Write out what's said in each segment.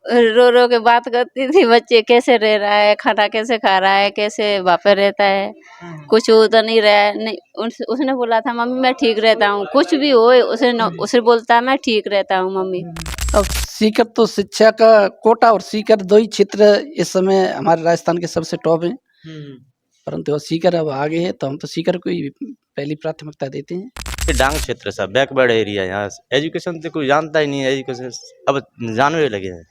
रो रो के बात करती थी, बच्चे कैसे रह रहा है, खाना कैसे खा रहा है, कैसे वहाँ पे रहता है, कुछ हो तो नहीं रहा है। नहीं, उसने बोला था मम्मी मैं ठीक रहता हूँ, कुछ भी हो उसे बोलता मैं ठीक रहता हूँ मम्मी। अब सीकर तो शिक्षा का कोटा और सीकर दो ही क्षेत्र इस समय हमारे राजस्थान के सबसे टॉप हैं, परंतु अब सीकर अब आगे है तो हम तो सीकर को ही पहली प्राथमिकता देते हैं। ये डांग क्षेत्र सा बैकवर्ड एरिया है, यहाँ एजुकेशन तो कोई जानता ही नहीं है। एजुकेशन अब जानने लगे हैं,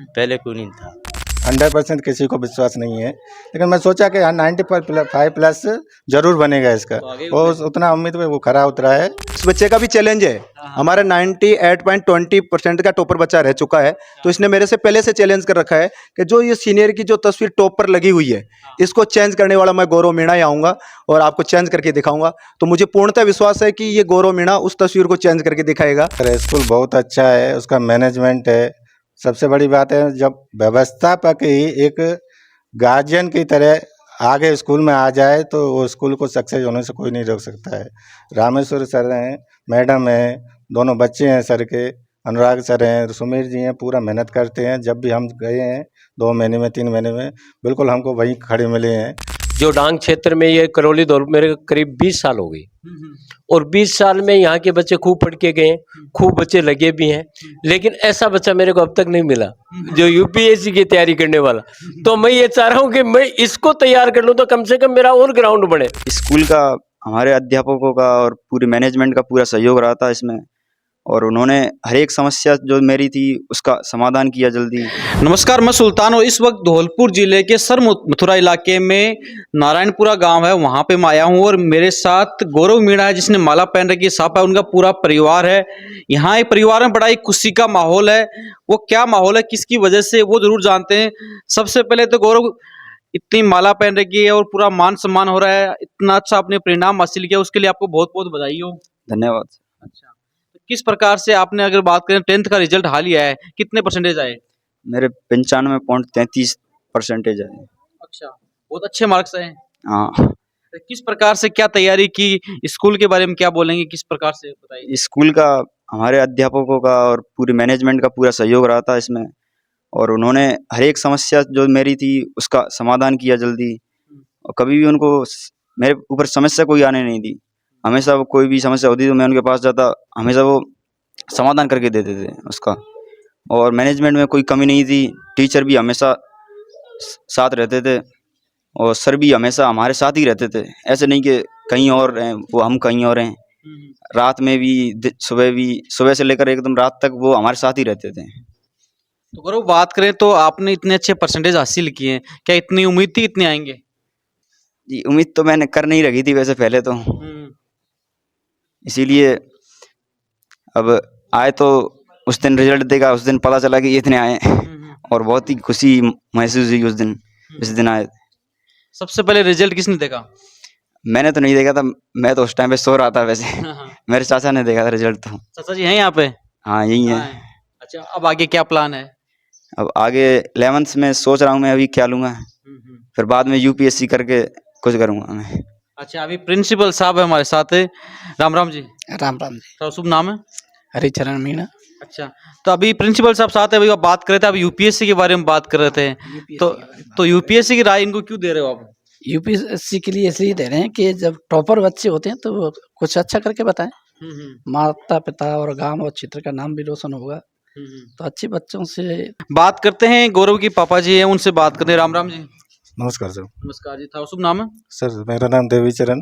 पहले कोई नहीं था। 100% किसी को विश्वास नहीं है, लेकिन मैं सोचा कि 95+ जरूर बनेगा इसका, और उतना उम्मीद पे वो खरा उतरा है। इस बच्चे का भी चैलेंज है। हमारा 98.20% का टॉपर बच्चा रह चुका है, तो इसने मेरे से पहले से चैलेंज कर रखा है कि जो ये सीनियर की जो तस्वीर टॉप पर लगी हुई है, इसको चेंज करने वाला मैं गौरव मीणा ही आऊँगा और आपको चेंज करके दिखाऊंगा। तो मुझे पूर्णतः विश्वास है कि ये गौरव मीणा उस तस्वीर को चेंज करके दिखाएगा। स्कूल बहुत अच्छा है, उसका मैनेजमेंट है। सबसे बड़ी बात है जब व्यवस्थापक ही एक गार्जियन की तरह आगे स्कूल में आ जाए तो वो स्कूल को सक्सेस होने से कोई नहीं रोक सकता है। रामेश्वर सर हैं, मैडम हैं, दोनों बच्चे हैं सर के, अनुराग सर हैं, सुमीर जी हैं, पूरा मेहनत करते हैं। जब भी हम गए हैं 2 महीने में 3 महीने में बिल्कुल हमको वहीं खड़े मिले हैं। जो डांग क्षेत्र में ये करौली दौर मेरे करीब 20 साल हो गई, और 20 साल में यहाँ के बच्चे खूब पढ़ के गए, खूब बच्चे लगे भी हैं, लेकिन ऐसा बच्चा मेरे को अब तक नहीं मिला जो यूपीएससी की तैयारी करने वाला। तो मैं ये चाह रहा हूँ कि मैं इसको तैयार कर लूँ तो कम से कम मेरा और ग्राउंड बने। स्कूल का हमारे अध्यापकों का और पूरे मैनेजमेंट का पूरा सहयोग रहा था इसमें, और उन्होंने हर एक समस्या जो मेरी थी उसका समाधान किया जल्दी। नमस्कार, मैं सुल्तान हूँ। इस वक्त धौलपुर जिले के सर मथुरा इलाके में नारायणपुरा गांव है, वहां पे मैं आया हूँ और मेरे साथ गौरव मीणा है जिसने माला पहन रखी है, साहब है, उनका पूरा परिवार है। यहाँ एक परिवार में बड़ा ही खुशी का माहौल है। वो क्या माहौल है, किसकी वजह से, वो जरूर जानते हैं। सबसे पहले तो गौरव, इतनी माला पहन रखी है और पूरा मान सम्मान हो रहा है, इतना अच्छा आपने परिणाम हासिल किया, उसके लिए आपको बहुत बहुत बधाई हो। धन्यवाद। अच्छा, किस प्रकार से आपने, अगर बात करें 10th का रिजल्ट हाल ही आया है, कितने परसेंटेज आए? मेरे 95.33% आए। अच्छा, बहुत अच्छे मार्क्स आए। हाँ। तो किस प्रकार से क्या तैयारी की, स्कूल के बारे में क्या बोलेंगे, किस प्रकार से बताइए? स्कूल का हमारे अध्यापकों का और पूरे मैनेजमेंट का पूरा सहयोग रहा था इसमें, और उन्होंने हर एक समस्या जो मेरी थी उसका समाधान किया जल्दी, और कभी भी उनको मेरे ऊपर समस्या कोई आने नहीं दी। हमेशा वो कोई भी समस्या होती तो मैं उनके पास जाता, हमेशा वो समाधान करके देते थे उसका। और मैनेजमेंट में कोई कमी नहीं थी, टीचर भी हमेशा साथ रहते थे, और सर भी हमेशा हमारे साथ ही रहते थे। ऐसे नहीं कि कहीं और हैं वो, हम कहीं और हैं। रात में भी, सुबह भी, सुबह से लेकर एकदम रात तक वो हमारे साथ ही रहते थे। तो गौरव, बात करें तो आपने इतने अच्छे परसेंटेज हासिल किए हैं, क्या इतनी उम्मीद थी इतने आएंगे? जी, उम्मीद तो मैंने कर नहीं रखी थी वैसे पहले तो, इसीलिए अब आए तो उस दिन रिजल्ट देखा, उस दिन पता चला कि इतने आए, और बहुत ही खुशी महसूस हुई उस दिन, जिस दिन आए। सबसे पहले रिजल्ट किसने देखा? मैंने तो नहीं देखा था, मैं तो उस टाइम पे सो रहा था वैसे। मेरे चाचा ने देखा था रिजल्ट तो। चाचा जी हैं यहाँ पे? हाँ, यही है। अच्छा, अब आगे क्या प्लान है? अब आगे 11th में सोच रहा हूँ मैं अभी क्या लूँगा, फिर बाद में यूपीएससी करके कुछ करूँगा मैं। अच्छा, अभी प्रिंसिपल साहब है हमारे साथ है। राम राम जी। राम राम जी। तो शुभ नाम है? हरिचरण मीणा। अच्छा, तो अभी प्रिंसिपल साहब साथ है, अभी आप बात कर रहे थे, अब यूपीएससी के बारे में बात कर रहे थे, तो यूपीएससी की राय इनको क्यों दे रहे हो आप? यूपीएससी के लिए इसलिए दे रहे हैं कि जब टॉपर बच्चे होते हैं तो वो कुछ अच्छा करके बताएं, माता पिता और गांव और क्षेत्र का नाम भी रोशन होगा, तो अच्छे बच्चों से बात करते हैं। गौरव की पापा जी हैं, उनसे बात करते हैं। राम राम जी। नमस्कार सर। नमस्कार जी। था शुभ नाम है? सर मेरा नाम देवीचरण।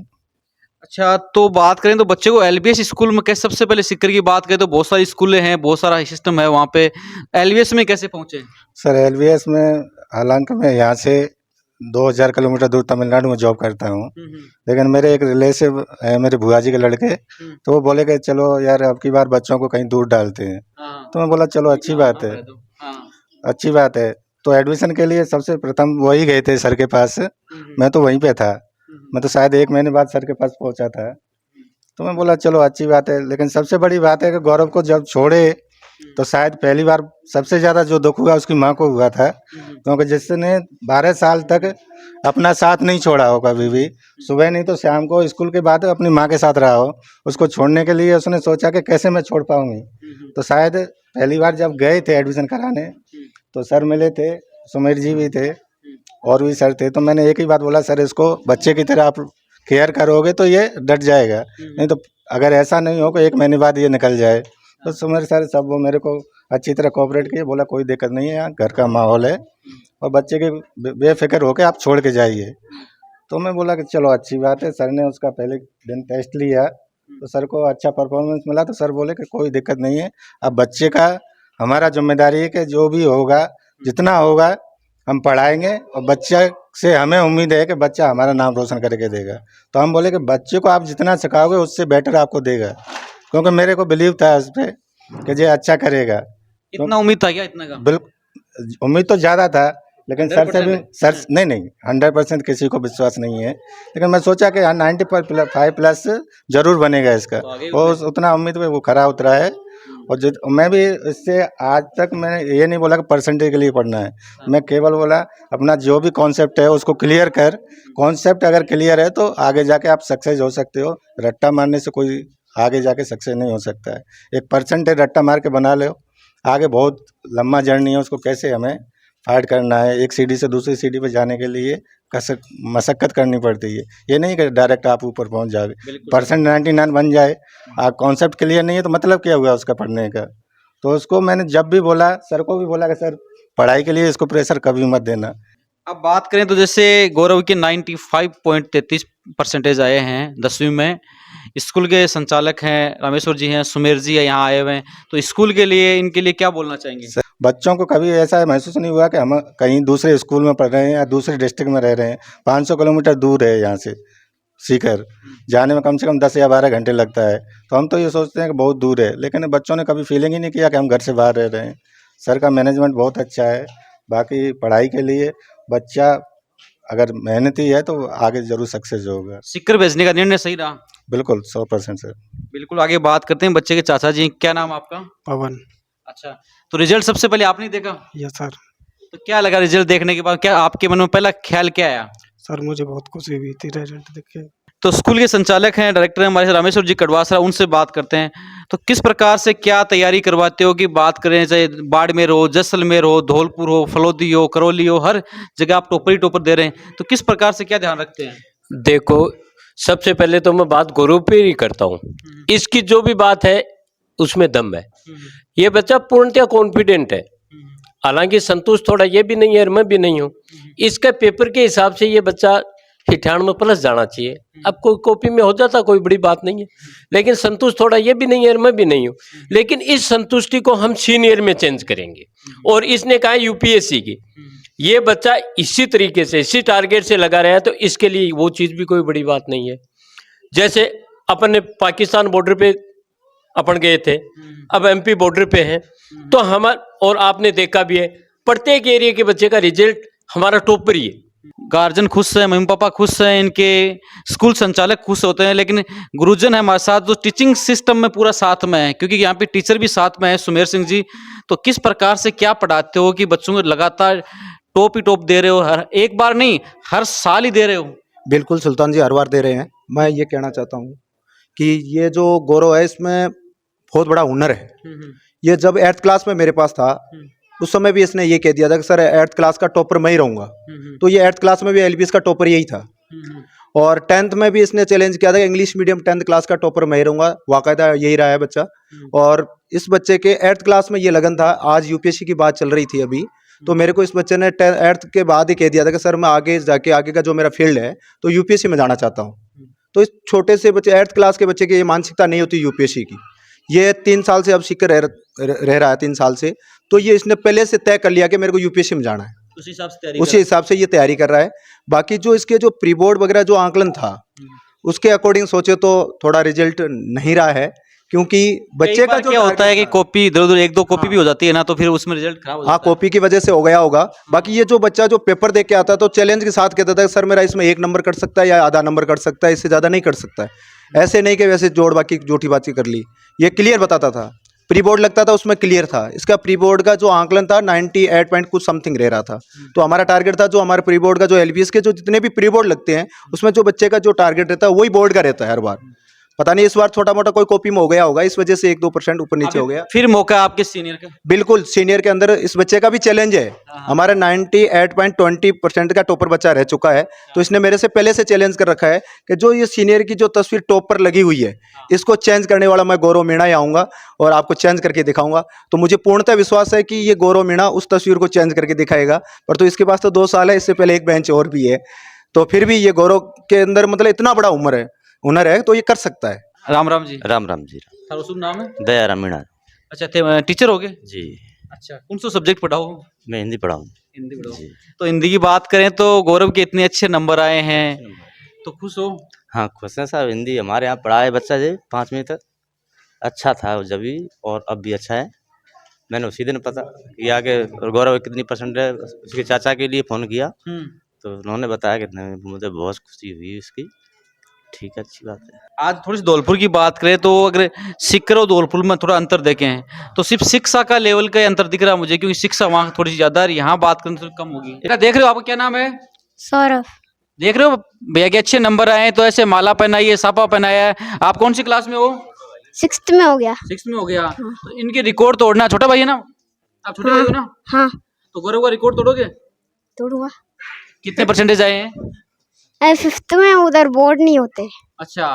अच्छा, तो बात करें तो बच्चे को एलबीएस स्कूल में कैसे, सबसे पहले सीकर की बात करें तो बहुत सारी स्कूलें हैं, बहुत सारा सिस्टम है वहाँ पे, एलबीएस में कैसे पहुँचे? सर एलबीएस में, हालांकि मैं यहाँ से 2000 किलोमीटर दूर तमिलनाडु में जॉब करता हूँ, लेकिन मेरे एक रिलेटिव है, मेरे भुआ जी के लड़के, तो वो बोले कि चलो यार अब की बार बच्चों को कहीं दूर डालते हैं। तो मैं बोला चलो अच्छी बात है, अच्छी बात है। तो एडमिशन के लिए सबसे प्रथम वही गए थे सर के पास, मैं तो वहीं पे था, मैं तो शायद 1 महीने बाद सर के पास पहुंचा था। तो मैं बोला चलो अच्छी बात है, लेकिन सबसे बड़ी बात है कि गौरव को जब छोड़े तो शायद पहली बार सबसे ज़्यादा जो दुख हुआ उसकी माँ को हुआ था, क्योंकि जिसने 12 साल तक अपना साथ नहीं छोड़ा हो, कभी भी सुबह नहीं तो शाम को स्कूल के बाद अपनी माँ के साथ रहा हो, उसको छोड़ने के लिए उसने सोचा कि कैसे मैं छोड़ पाऊँगी। तो शायद पहली बार जब गए थे एडमिशन कराने तो सर मिले थे, सुमेर जी भी थे और भी सर थे। तो मैंने एक ही बात बोला, सर इसको बच्चे की तरह आप केयर करोगे तो ये डट जाएगा, नहीं तो अगर ऐसा नहीं हो कि 1 महीने बाद ये निकल जाए। तो सुमेर सर सब वो मेरे को अच्छी तरह कोऑपरेट किए, बोला कोई दिक्कत नहीं है, यहाँ घर का माहौल है और बच्चे के बेफिक्र होकर आप छोड़ के जाइए। तो मैं बोला कि चलो अच्छी बात है। सर ने उसका पहले दिन टेस्ट लिया तो सर को अच्छा परफॉर्मेंस मिला, तो सर बोले कि कोई दिक्कत नहीं है, अब बच्चे का हमारा जिम्मेदारी है कि जो भी होगा जितना होगा हम पढ़ाएंगे और बच्चा से हमें उम्मीद है कि बच्चा हमारा नाम रोशन करके देगा। तो हम बोले कि बच्चे को आप जितना सिखाओगे उससे बेटर आपको देगा, क्योंकि मेरे को बिलीव था उस पर कि ये अच्छा करेगा। इतना उम्मीद था क्या इतना का? बिल्कुल उम्मीद तो ज़्यादा था, लेकिन सर से भी 100% सर नहीं 100% किसी को विश्वास नहीं है, लेकिन मैं सोचा कि 95+ जरूर बनेगा इसका, तो आगे वो उतना उम्मीद पे वो खरा उतरा है। और मैं भी इससे आज तक मैंने ये नहीं बोला कि परसेंटेज के लिए पढ़ना है, मैं केवल बोला अपना जो भी कॉन्सेप्ट है उसको क्लियर कर। कॉन्सेप्ट अगर क्लियर है तो आगे जाके आप सक्सेस हो सकते हो, रट्टा मारने से कोई आगे जाके सक्सेस नहीं हो सकता है। एक परसेंटेज रट्टा मार के बना लो, आगे बहुत लंबा जर्नी है, उसको कैसे हमें फाइट करना है, एक सीढ़ी से दूसरी सीढ़ी पे जाने के लिए मशक्कत करनी पड़ती है। ये नहीं कि डायरेक्ट आप ऊपर पहुंच जाओगे, परसेंट 99 बन जाए, कॉन्सेप्ट क्लियर नहीं है तो मतलब क्या हुआ उसका पढ़ने का। तो उसको मैंने जब भी बोला, सर को भी बोला कि सर पढ़ाई के लिए इसको प्रेशर कभी मत देना। अब बात करें तो जैसे गौरव के 95.33% आए हैं 10वीं में। स्कूल के संचालक हैं रामेश्वर जी हैं, सुमेर जी है यहाँ आए हुए हैं, तो स्कूल के लिए इनके लिए क्या बोलना चाहेंगे? बच्चों को कभी ऐसा महसूस नहीं हुआ कि हम कहीं दूसरे स्कूल में पढ़ रहे हैं या दूसरे डिस्ट्रिक्ट में रह रहे हैं। 500 किलोमीटर दूर है यहाँ से सीकर, जाने में कम से कम 10 या 12 घंटे लगता है। तो हम तो ये सोचते हैं कि बहुत दूर है, लेकिन बच्चों ने कभी फीलिंग ही नहीं किया कि हम घर से बाहर रह रहे हैं। सर का मैनेजमेंट बहुत अच्छा है। बाकी पढ़ाई के लिए बच्चा अगर मेहनती है तो आगे जरूर सक्सेस होगा। सीकर भेजने का निर्णय सही रहा? बिल्कुल 100% सर। बिल्कुल। आगे बात करते हैं बच्चे के चाचा जी, क्या नाम आपका? पवन। अच्छा, तो रिजल्ट सबसे पहले आपने देखा? Yes sir. तो क्या लगा रिजल्ट देखने के बाद, क्या आपके मन में पहला ख्याल क्या आया? सर मुझे बहुत खुशी हुई थी रिजल्ट देख के। तो स्कूल के संचालक हैं, डायरेक्टर हैं हमारे साथ रामेश्वर जी कड़वासरा, उनसे बात करते हैं। तो किस प्रकार से क्या तैयारी करवाते हो? कि बात करें चाहे बाड़मेर हो, जैसलमेर हो, धौलपुर हो, फलोदी हो, करौली हो, हर जगह आप टॉपर ही टॉपर दे रहे हैं, तो किस प्रकार से क्या ध्यान रखते हैं? देखो, सबसे पहले तो मैं बात गौरव पे ही करता हूँ। इसकी जो भी बात है उसमें दम है। ये बच्चा पूर्णतः कॉन्फिडेंट है, हालांकि संतोष थोड़ा ये भी नहीं है और मैं भी नहीं हूँ। इसका पेपर के हिसाब से ये बच्चा 98+ जाना चाहिए। अब कोई कॉपी में हो जाता कोई बड़ी बात नहीं है, लेकिन संतुष्ट थोड़ा ये भी नहीं है और मैं भी नहीं हूँ। लेकिन इस संतुष्टि को हम सीनियर में चेंज करेंगे। और इसने कहा यूपीएससी की, ये बच्चा इसी तरीके से इसी टारगेट से लगा रहा है, तो इसके लिए वो चीज़ भी कोई बड़ी बात नहीं है। जैसे अपन ने पाकिस्तान बॉर्डर पे अपन गए थे, अब एमपी बॉर्डर पे हैं, तो और आपने देखा भी है प्रत्येक एरिया के बच्चे का रिजल्ट हमारा टॉपर ही है। गार्जियन खुश है, मम्मी पापा खुश हैं, इनके स्कूल संचालक खुश होते हैं, लेकिन गुरुजन है हमारे साथ जो टीचिंग सिस्टम में पूरा साथ में है, क्योंकि यहाँ पे टीचर भी साथ में है सुमेर सिंह जी। तो किस प्रकार से क्या पढ़ाते हो कि बच्चों को लगातार टॉप ही टॉप दे रहे हो? हर एक बार नहीं, हर साल ही दे रहे हो? बिल्कुल सुल्तान जी, हर बार दे रहे हैं। मैं ये कहना चाहता हूँ कि ये जो गौरव है इसमें बहुत बड़ा हुनर है। ये जब 8th क्लास में मेरे पास था उस समय भी इसने ये कह दिया था कि सर 8th क्लास का टॉपर मैं ही रहूँगा। तो ये 8th क्लास में भी एलबीएस का टॉपर यही था। और 10th में भी इसने चैलेंज किया था कि इंग्लिश मीडियम 10th क्लास का टॉपर मैं ही रहूँगा। वाकायदा यही रहा है बच्चा। और इस बच्चे के 8th क्लास में ये लगन था। आज यूपीएससी की बात चल रही थी अभी, तो मेरे को इस बच्चे ने 8th के बाद ही कह दिया था कि सर मैं आगे जाके आगे का जो मेरा फील्ड है तो यूपीएससी में जाना चाहता हूँ। तो इस छोटे से बच्चे 8th क्लास के बच्चे की ये मानसिकता नहीं होती यूपीएससी की। ये 3 साल से अब सीख कर रह रहा है 3 साल से, तो ये इसने पहले से तय कर लिया कि मेरे को यूपीएससी में जाना है। उसी हिसाब से ये तैयारी कर रहा है। बाकी जो इसके जो प्री बोर्ड वगैरह जो आंकलन था उसके अकॉर्डिंग सोचे तो थोड़ा रिजल्ट नहीं रहा है, क्योंकि बच्चे का जो क्या होता है कि कॉपी इधर उधर 1-2 कॉपी भी हो जाती है ना, तो फिर उसमें रिजल्ट खराब हो जाता है। कॉपी की वजह से हो गया होगा। बाकी ये जो बच्चा जो पेपर दे के आता तो चैलेंज के साथ कहता था कि सर मेरा इसमें 1 नंबर कट सकता है या आधा नंबर कट सकता है, इससे ज़्यादा नहीं कट सकता है। ऐसे नहीं कि वैसे जोड़ बाकी झूठी बातचीत कर ली। ये क्लियर बताता था। प्री बोर्ड लगता था उसमें क्लियर था। इसका प्री बोर्ड का जो आंकलन था 98 पॉइंट कुछ समथिंग रह रहा था। तो हमारा टारगेट था जो हमारे प्री बोर्ड का जो एलबीएस के जो जितने भी प्री बोर्ड लगते हैं उसमें जो बच्चे का जो टारगेट रहता है वही बोर्ड का रहता है हर बार। पता नहीं इस बार छोटा मोटा कोई कॉपी में हो गया होगा, इस वजह से 1-2% ऊपर नीचे हो गया। फिर मौका है आपके सीनियर का। बिल्कुल सीनियर के अंदर इस बच्चे का भी चैलेंज है। हमारा 98.20% का टॉपर बच्चा रह चुका है, तो इसने मेरे से पहले से चैलेंज कर रखा है कि जो ये सीनियर की जो तस्वीर टॉप पर लगी हुई है, इसको चेंज करने वाला मैं गौरव मीणा ही आऊँगा और आपको चेंज करके दिखाऊंगा। तो मुझे पूर्णतः विश्वास है कि ये गौरव मीणा उस तस्वीर को चेंज करके दिखाएगा। पर तो इसके पास तो 2 साल है, इससे पहले एक बेंच और भी है, तो फिर भी ये गौरव के अंदर मतलब इतना बड़ा हुनर है तो ये कर सकता है। राम राम जी। राम राम जी। थारो शुभ नाम है? दयाराम मीणा अच्छा, टीचर हो गए? जी। अच्छा, कौन सा सब्जेक्ट पढ़ाओ? मैं हिंदी पढ़ाऊँ। हिंदी पढ़ाओ। जी। तो हिंदी की बात करें तो गौरव के इतने अच्छे नंबर आए हैं, तो खुश हो? हाँ खुश हैं साहब। हिंदी हमारे यहाँ पढ़ा है बच्चा जी 5वीं तक, अच्छा था वो जब भी और अब भी अच्छा है। मैंने उसी दिन पता किया कि गौरव कितनी परसेंट है, उसके चाचा के लिए फ़ोन किया तो उन्होंने बताया कितने, मुझे बहुत खुशी हुई उसकी। ठीक है, अच्छी बात है। आज थोड़ी सी धौलपुर की बात करें तो अगर सीकर और धौलपुर में थोड़ा अंतर देखें तो सिर्फ शिक्षा का लेवल का अंतर दिख रहा है मुझे, क्योंकि शिक्षा वहाँ थोड़ी सी ज्यादा है, यहाँ बात करें तो कम होगी। बेटा देख रहे हो, आपका क्या नाम है? सौरभ। देख रहे हो भैया के अच्छे नंबर आए हैं, तो ऐसे माला पहनाई है, सापा पहनाया है। आप कौन सी क्लास में हो? 6th में हो गया। 6th में हो गया। तो इनके रिकॉर्ड तोड़ना, छोटा भाई है ना आप? छोटे भाई हो ना? हाँ, तो गौरव का रिकॉर्ड तोड़ोगे? तोड़ूंगा। कितने परसेंटेज आए हैं? 5th में उधर बोर्ड नहीं होते। अच्छा,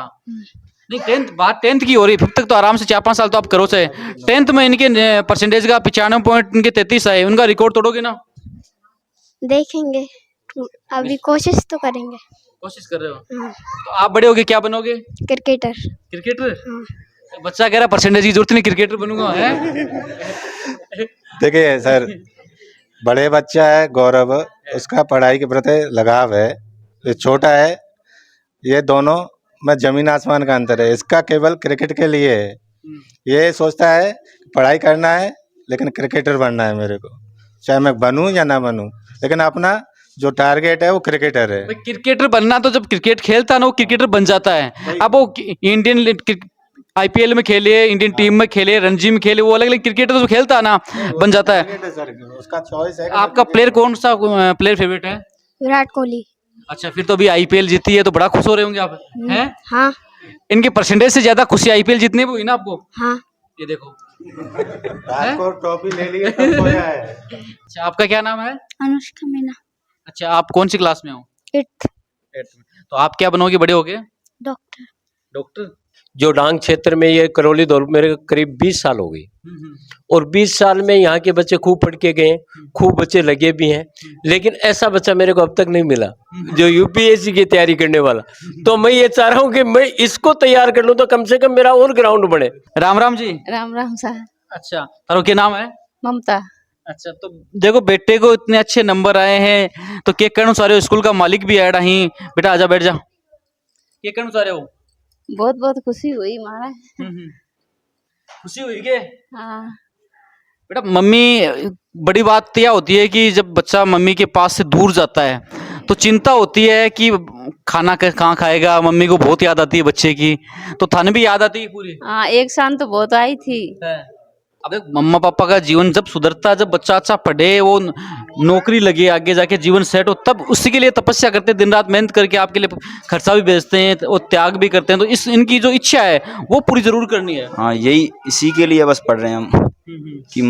नहीं 10th की हो रही, 5th तक तो आराम से 4-5 साल तो आप करो से। 10th में इनके परसेंटेज का 95.33 आए, उनका रिकॉर्ड तोड़ोगे ना? देखेंगे, अभी कोशिश तो करेंगे। कोशिश कर रहे हो? तो आप बड़े होगे क्या बनोगे? क्रिकेटर। क्रिकेटर? बच्चा कह रहा परसेंटेज की जरूरत नहीं, क्रिकेटर बनूंगा है। देखिए सर, बड़े बच्चा है गौरव, उसका पढ़ाई के प्रति लगाव है। ये छोटा है, ये दोनों में जमीन आसमान का अंतर है। इसका केवल क्रिकेट के लिए है, ये सोचता है पढ़ाई करना है लेकिन क्रिकेटर बनना है मेरे को, चाहे मैं बनूं या ना बनूं, लेकिन अपना जो टारगेट है वो क्रिकेटर है। क्रिकेटर बनना तो जब क्रिकेट खेलता है ना वो क्रिकेटर बन जाता है। अब वो इंडियन IPL में खेले, इंडियन टीम में खेले, रणजी में खेले, वो अलग अलग क्रिकेटर जो खेलता है ना बन जाता है। उसका चॉइस है। आपका प्लेयर कौन सा प्लेयर फेवरेट है? विराट कोहली। अच्छा, फिर तो अभी IPL जीती है तो बड़ा खुश हो रहे होंगे आप, हैं? हाँ। इनके परसेंटेज से ज्यादा खुशी IPL जीतने में हुई ना आपको? हाँ। ये देखो, आपको ट्रॉफी ले ली तब होया है। अच्छा आपका क्या नाम है? अनुष्का मीना। अच्छा, आप कौन सी क्लास में हो? 8th। 8th में। तो आप क्या बनोगे बड़े होगे? डॉक्टर। डॉक्टर? जो डांग क्षेत्र में ये करौली दौर मेरे करीब 20 साल हो गई, और 20 साल में यहाँ के बच्चे खूब पढ़ के गए, खूब बच्चे लगे भी हैं, लेकिन ऐसा बच्चा मेरे को अब तक नहीं मिला जो UPSC की तैयारी करने वाला। तो मैं ये चाह रहा हूँ कि मैं इसको तैयार कर लूँ तो कम से कम मेरा और ग्राउंड बने। राम राम जी। राम राम साहब। अच्छा, तारो क्या नाम है? ममता। अच्छा, तो देखो बेटे को इतने अच्छे नंबर आए हैं तो के करण सारे स्कूल का मालिक भी आया ही। बेटा आजा, बैठ जा। के करण सारे हो? बहुत बहुत खुशी हुई महाराज। खुशी हुई के? हाँ। बेटा मम्मी, बड़ी बात तो यह होती है कि जब बच्चा मम्मी के पास से दूर जाता है तो चिंता होती है कि खाना कहाँ खाएगा। मम्मी को बहुत याद आती है बच्चे की, तो थाने भी याद आती है पूरी? हाँ, एक साल तो बहुत आई थी। अब मम्मा पापा का जीवन जब सुधरता है, जब बच्चा अच्छा पढ़े, वो नौकरी लगे, आगे जाके जीवन सेट हो, तब उसी के लिए तपस्या करते हैं, दिन रात मेहनत करके आपके लिए खर्चा भी भेजते हैं और त्याग भी करते हैं। तो इनकी जो इच्छा है वो पूरी जरूर करनी है। हाँ, यही इसी के लिए बस पढ़ रहे हैं हम कि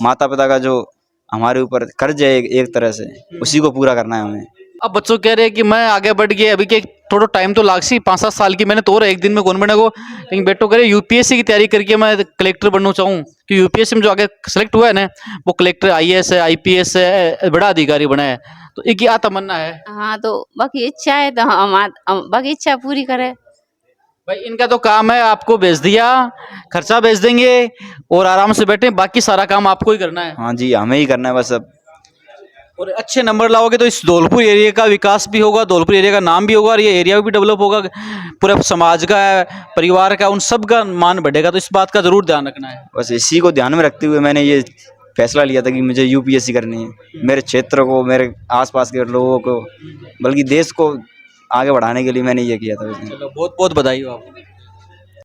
माता पिता का जो हमारे ऊपर कर्ज है एक तरह से, उसी को पूरा करना है हमें। अब बच्चों कह रहे हैं कि मैं आगे बढ़ गया, अभी के थोड़ा टाइम तो लाग सी, 5-7 साल की मैंने तो और एक दिन में कौन बनेगा, लेकिन बेटो कह रहे UPSC की तैयारी करके मैं कलेक्टर बनना चाहूँ, कि UPSC में जो आगे सेलेक्ट हुआ है ना वो कलेक्टर, IAS है, IPS है, बड़ा अधिकारी बना है। तो एक क्या तमन्ना है? हाँ, तो बाकी इच्छा है तो हम बाकी इच्छा पूरी करें। भाई इनका तो काम है, आपको भेज दिया, खर्चा भेज देंगे और आराम से बैठे, बाकी सारा काम आपको ही करना है। हाँ जी, हमें ही करना है बस अब। और अच्छे नंबर लाओगे तो इस धौलपुर एरिया का विकास भी होगा, धौलपुर एरिया का नाम भी होगा और ये एरिया भी डेवलप होगा, पूरे समाज का, परिवार का, उन सब का मान बढ़ेगा। तो इस बात का जरूर ध्यान रखना है। बस इसी को ध्यान में रखते हुए मैंने ये फैसला लिया था कि मुझे UPSC करनी है। मेरे क्षेत्र को, मेरे आसपास के लोगों को, बल्कि देश को आगे बढ़ाने के लिए मैंने ये किया था। चलो, बहुत बहुत बधाई हो आपको।